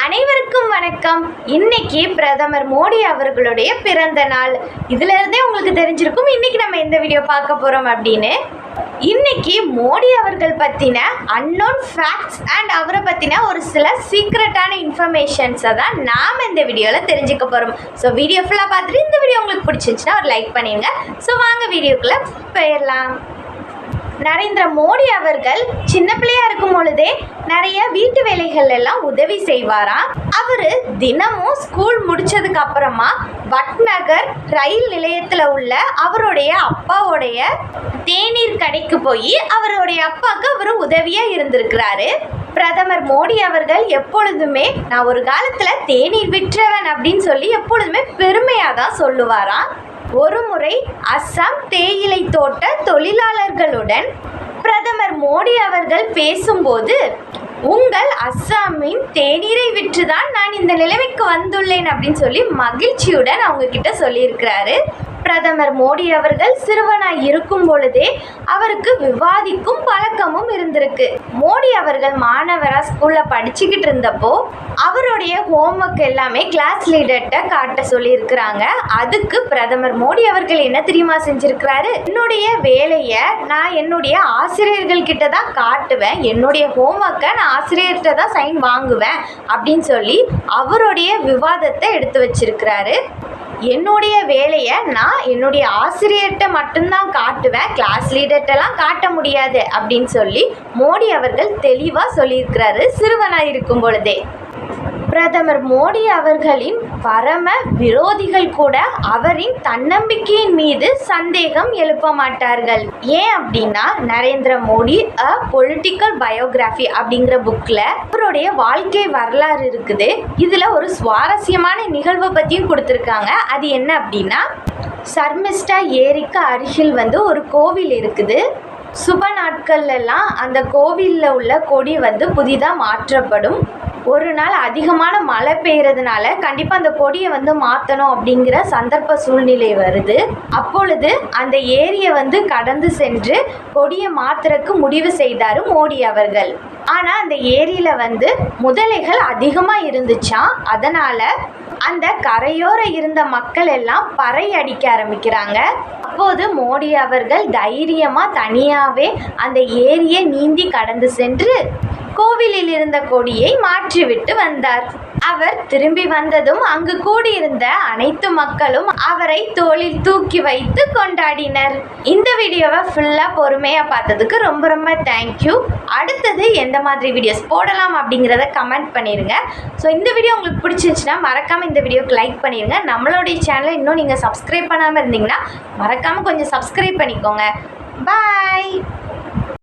அனைவருக்கும் வணக்கம். இன்னைக்கு பிரதமர் மோடி அவர்களுடைய பிறந்த நாள். இதுல இருந்தே உங்களுக்கு தெரிஞ்சிருக்கும் இன்னைக்கு நம்ம எந்த வீடியோ பார்க்க போறோம் அப்படின்னு. இன்னைக்கு மோடி அவர்கள் பத்தின அன்னோன் ஃபேக்ட்ஸ் அண்ட் அவரை பத்தின ஒரு சில சீக்ரெட்டான இன்ஃபர்மேஷன்ஸை தான் நாம் இந்த வீடியோவில் தெரிஞ்சுக்க போகிறோம். ஸோ வீடியோ ஃபுல்லாக பார்த்துட்டு இந்த வீடியோ உங்களுக்கு பிடிச்சிருந்துச்சுன்னா ஒரு லைக் பண்ணிடுங்க. ஸோ வாங்க வீடியோக்குள்ளே போயிடலாம். நரேந்திர மோடி அவர்கள் சின்ன பிள்ளையா இருக்கும் பொழுதே நிறைய வீட்டு வேலைகள் எல்லாம் உதவி செய்வாராம். அவரு தினமும் ஸ்கூல் முடிச்சதுக்கு அப்புறமா வட்நகர் ரயில் நிலையத்தில் உள்ள அவருடைய அப்பாவுடைய தேநீர் கடைக்கு போய் அவருடைய அப்பாவுக்கு அவர் உதவியா இருந்திருக்கிறாரு. பிரதமர் மோடி அவர்கள் எப்பொழுதுமே நான் ஒரு காலத்துல தேநீர் விற்றவன் அப்படின்னு சொல்லி எப்பொழுதுமே பெருமையா தான் சொல்லுவாராம். ஒரு முறை அஸ்ஸாம் தேயிலை தோட்ட தொழிலாளர்களுடன் பிரதமர் மோடி அவர்கள் பேசும்போது, உங்கள் அஸ்ஸாமின் தேநீரை விற்றுதான் நான் இந்த நிலைமைக்கு வந்துள்ளேன் அப்படின்னு சொல்லி மகிழ்ச்சியுடன் அவங்க கிட்ட சொல்லியிருக்கிறாரு. பிரதமர் மோடி அவர்கள் சிறுவனாய் இருக்கும் பொழுதே அவருக்கு விவாதிக்கும் பழக்கமும் இருந்திருக்கு. மோடி அவர்கள் மாணவரா ஸ்கூல்ல படிச்சுக்கிட்டு இருந்தப்போ அவருடைய ஹோம்ஒர்க் எல்லாமே கிளாஸ் லீடர்கிட்ட காட்ட சொல்லியிருக்கிறாங்க. அதுக்கு பிரதமர் மோடி அவர்கள் என்ன தெரியுமா செஞ்சிருக்கிறாரு, என்னுடைய வேலையை நான் என்னுடைய ஆசிரியர்கள் கிட்ட தான் காட்டுவேன், என்னுடைய ஹோம்ஒர்க்கை நான் ஆசிரியர்கிட்ட தான் சைன் வாங்குவேன் அப்படின்னு சொல்லி அவருடைய விவாதத்தை எடுத்து வச்சிருக்கிறாரு. என்னுடைய வேலையை நான் என்னுடைய ஆசிரியர்கிட்ட மட்டும்தான் காட்டுவேன், கிளாஸ் லீடர்கிட்டலாம் காட்ட முடியாது அப்படின்னு சொல்லி மோடி அவர்கள் தெளிவாக சொல்லியிருக்கிறாரு சிறுவனாக இருக்கும் பொழுதே. பிரதமர் மோடி அவர்களின் பரம விரோதிகள் கூட அவரின் தன்னம்பிக்கையின் மீது சந்தேகம் எழுப்ப மாட்டார்கள். ஏன் அப்படின்னா, Narendra Modi a political biography அப்படிங்கிற புக்கில் அவருடைய வாழ்க்கை வரலாறு இருக்குது. இதில் ஒரு சுவாரஸ்யமான நிகழ்வை பற்றியும் கொடுத்துருக்காங்க. அது என்ன அப்படின்னா, சர்மிஸ்டா ஏரிக்கு அருகில் ஒரு கோவில் இருக்குது. சுப நாட்கள்லாம் அந்த கோவிலில் உள்ள கொடி புதிதாக மாற்றப்படும். ஒரு நாள் அதிகமான மழை பெய்யறதுனால கண்டிப்பாக அந்த கொடியை மாற்றணும் அப்படிங்கிற சந்தர்ப்ப சூழ்நிலை வருது. அப்பொழுது அந்த ஏரியை கடந்து சென்று கொடியை மாற்றுறதுக்கு முடிவு செய்தார் மோடி அவர்கள். ஆனால் அந்த ஏரியில் முதலைகள் அதிகமாக இருந்துச்சாம். அதனால் அந்த கரையோர இருந்த மக்கள் எல்லாம் பறை அடிக்க ஆரம்பிக்கிறாங்க. அப்போது மோடி அவர்கள் தைரியமாக தனியாகவே அந்த ஏரியை நீந்தி கடந்து சென்று கோவிலில் இருந்த கொடியை மாற்றிவிட்டு வந்தார். அவர் திரும்பி வந்ததும் அங்கு கூடியிருந்த அனைத்து மக்களும் அவரை தோளில் தூக்கி வைத்து கொண்டாடினர். இந்த வீடியோவை ஃபுல்லாக பொறுமையாக பார்த்ததுக்கு ரொம்ப ரொம்ப தேங்க்யூ. அடுத்தது எந்த மாதிரி வீடியோஸ் போடலாம் அப்படிங்கிறத கமெண்ட் பண்ணிடுங்க. ஸோ இந்த வீடியோ உங்களுக்கு பிடிச்சிருந்துச்சுன்னா மறக்காமல் இந்த வீடியோக்கு லைக் பண்ணிடுங்க. நம்மளுடைய சேனலை இன்னும் நீங்கள் சப்ஸ்கிரைப் பண்ணாமல் இருந்தீங்கன்னா மறக்காமல் கொஞ்சம் சப்ஸ்கிரைப் பண்ணிக்கோங்க. பாய்.